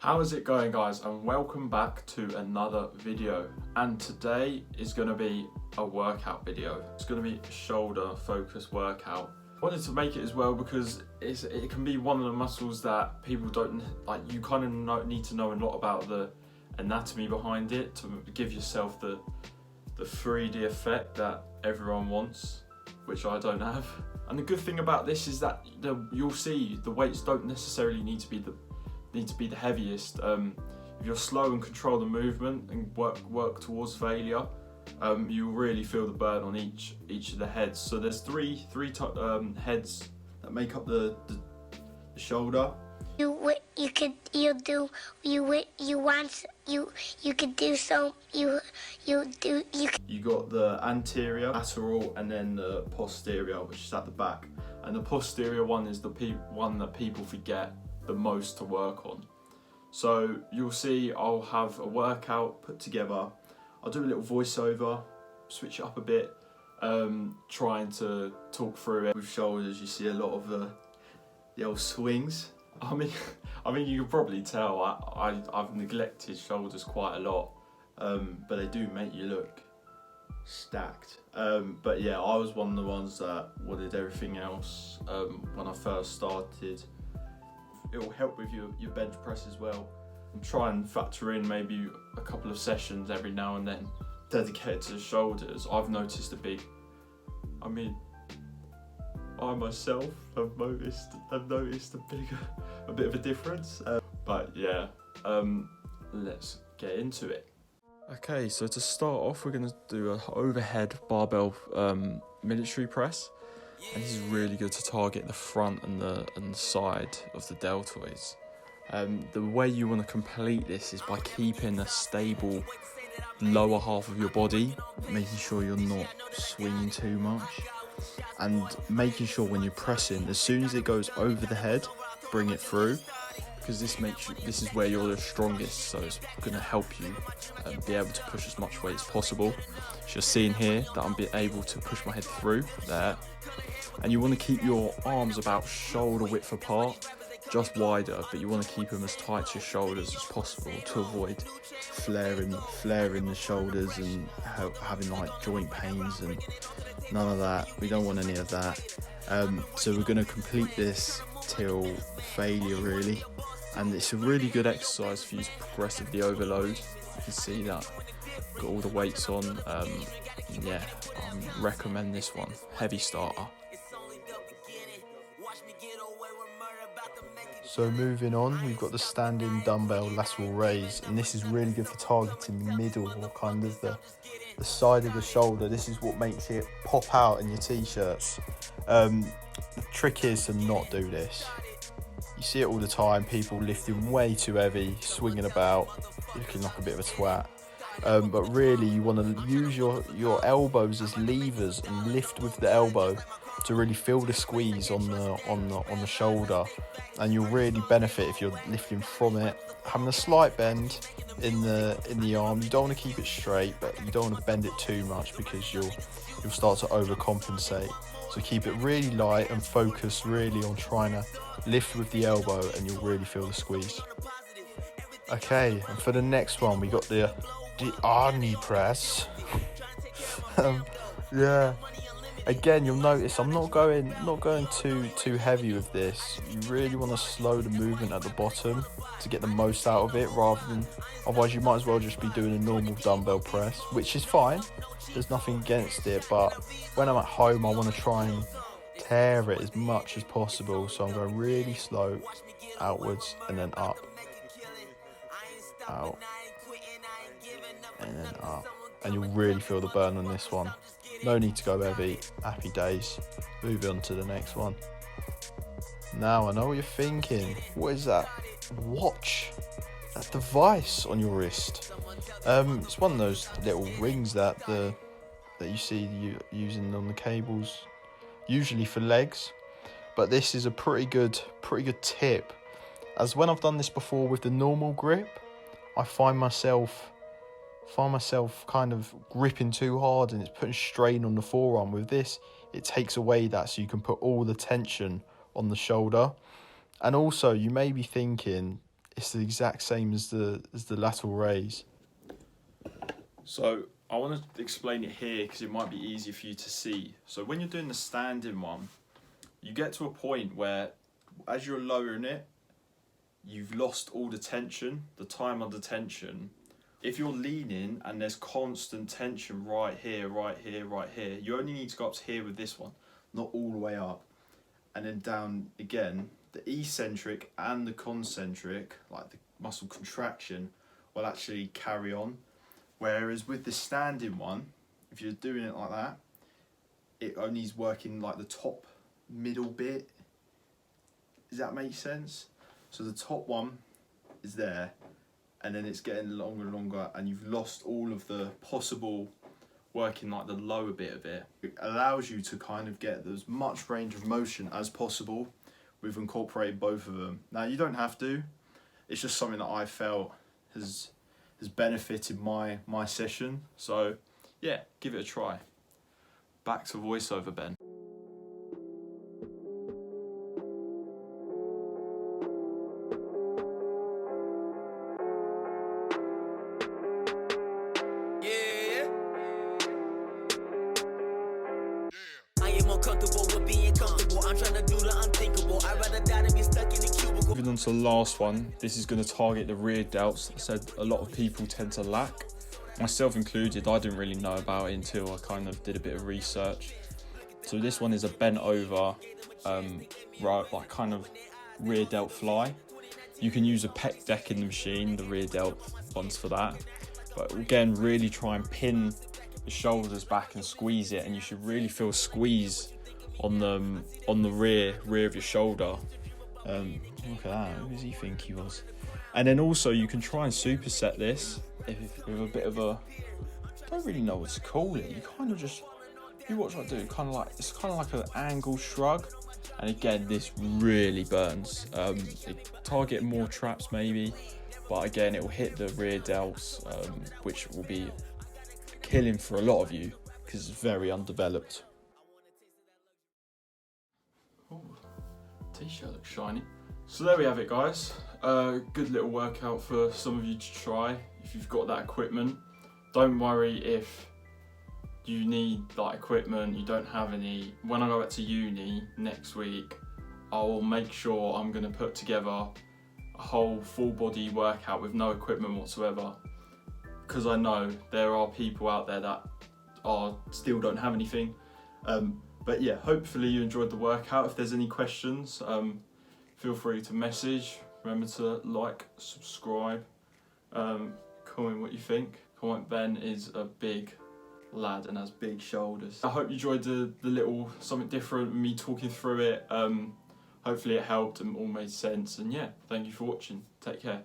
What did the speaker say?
How is it going, guys, and welcome back to another video. And today is going to be a workout video. It's going to be a shoulder focused workout. I wanted to make it as well because it can be one of the muscles that people don't like. You kind of need to know a lot about the anatomy behind it to give yourself the 3D effect that everyone wants, which I don't have. And the good thing about this is that you'll see the weights don't necessarily need to be the heaviest. If you're slow and control the movement and work towards failure, you'll really feel the burn on each of the heads. So there's three heads that make up the shoulder. You could do so. You got the anterior, lateral, and then the posterior, which is at the back. And the posterior one is the one that people forget the most to work on. So you'll see I'll have a workout put together. I'll do a little voiceover, switch it up a bit, trying to talk through it. With shoulders, you see a lot of the old swings. I mean, you can probably tell I've neglected shoulders quite a lot, but they do make you look stacked. But yeah, I was one of the ones that wanted everything else when I first started. It will help with your bench press as well. And try and factor in maybe a couple of sessions every now and then dedicated to the shoulders. I've noticed I myself have noticed a bit of a difference. But yeah, let's get into it. Okay, so to start off, we're going to do an overhead barbell military press. And this is really good to target the front and the side of the deltoids. The way you want to complete this is by keeping a stable lower half of your body, making sure you're not swinging too much, and making sure when you're pressing, as soon as it goes over the head, bring it through, because this is where you're the strongest. So it's going to help you be able to push as much weight as possible. So you're seeing here that I'm able to push my head through there. And you want to keep your arms about shoulder width apart, just wider, but you want to keep them as tight to your shoulders as possible to avoid flaring the shoulders and having like joint pains and none of that. We don't want any of that. So we're going to complete this till failure, really. And it's a really good exercise for you to progressively overload. You can see that got all the weights on. Yeah, I recommend this one. Heavy starter. So moving on, we've got the standing dumbbell lateral raise, and this is really good for targeting the middle or kind of the side of the shoulder. This is what makes it pop out in your t-shirts. The trick is to not do this. You see it all the time, people lifting way too heavy, swinging about, looking like a bit of a twat. But really you want to use your elbows as levers and lift with the elbow to really feel the squeeze on the shoulder, and you'll really benefit if you're lifting from it. Having a slight bend in the arm, you don't want to keep it straight, but you don't want to bend it too much because you'll start to overcompensate. So keep it really light and focus really on trying to lift with the elbow, and you'll really feel the squeeze. Okay, and for the next one we got the Arnold press. Yeah. Again, you'll notice I'm not going too heavy with this. You really want to slow the movement at the bottom to get the most out of it, otherwise you might as well just be doing a normal dumbbell press, which is fine. There's nothing against it, but when I'm at home, I want to try and tear it as much as possible. So I'm going really slow, outwards and then up, out, and then up. And you'll really feel the burn on this one. No need to go heavy. Happy days. Move on to the next one. Now I know what you're thinking. What is that watch? That device on your wrist? It's one of those little rings that you see you using on the cables, usually for legs. But this is a pretty good tip, as when I've done this before with the normal grip, I find myself kind of gripping too hard and it's putting strain on the forearm. With this, it takes away that, so you can put all the tension on the shoulder. And also, you may be thinking, it's the exact same as the lateral raise. So I want to explain it here because it might be easier for you to see. So when you're doing the standing one, you get to a point where as you're lowering it, you've lost all the tension, the time under tension. If you're leaning and there's constant tension right here, right here, right here, you only need to go up to here with this one, not all the way up. And then down again, the eccentric and the concentric, like the muscle contraction, will actually carry on. Whereas with the standing one, if you're doing it like that, it only is working like the top middle bit. Does that make sense? So the top one is there, and then it's getting longer and longer, and you've lost all of the possible working like the lower bit of it. It allows you to kind of get as much range of motion as possible. We've incorporated both of them. Now you don't have to, it's just something that I felt has benefited my session. So yeah, give it a try. Back to voiceover, Ben. Moving on to the last one, this is going to target the rear delts. I said a lot of people tend to lack, myself included. I didn't really know about it until I kind of did a bit of research. So this one is a bent over, right, like kind of rear delt fly. You can use a pec deck in the machine, the rear delt ones for that. But again, really try and pin the shoulders back and squeeze it, and you should really feel a squeeze on the rear of your shoulder. Look at that, who does he think he was? And then also you can try and superset this with a bit of a, I don't really know what to call it. You kind of just, you watch what I do, it's kind of like an angle shrug. And again, this really burns. It target more traps maybe, but again, it will hit the rear delts, which will be killing for a lot of you because it's very undeveloped. Ooh, t-shirt looks shiny. So there we have it, guys. Good little workout for some of you to try if you've got that equipment. Don't worry if you need that equipment, you don't have any. When I go back to uni next week, I'll make sure I'm going to put together a whole full body workout with no equipment whatsoever, because I know there are people out there that still don't have anything. But yeah, hopefully you enjoyed the workout. If there's any questions, feel free to message. Remember to like, subscribe, comment what you think. Comment Ben is a big lad and has big shoulders. I hope you enjoyed the little something different, me talking through it. Hopefully it helped and all made sense. And yeah, thank you for watching. Take care.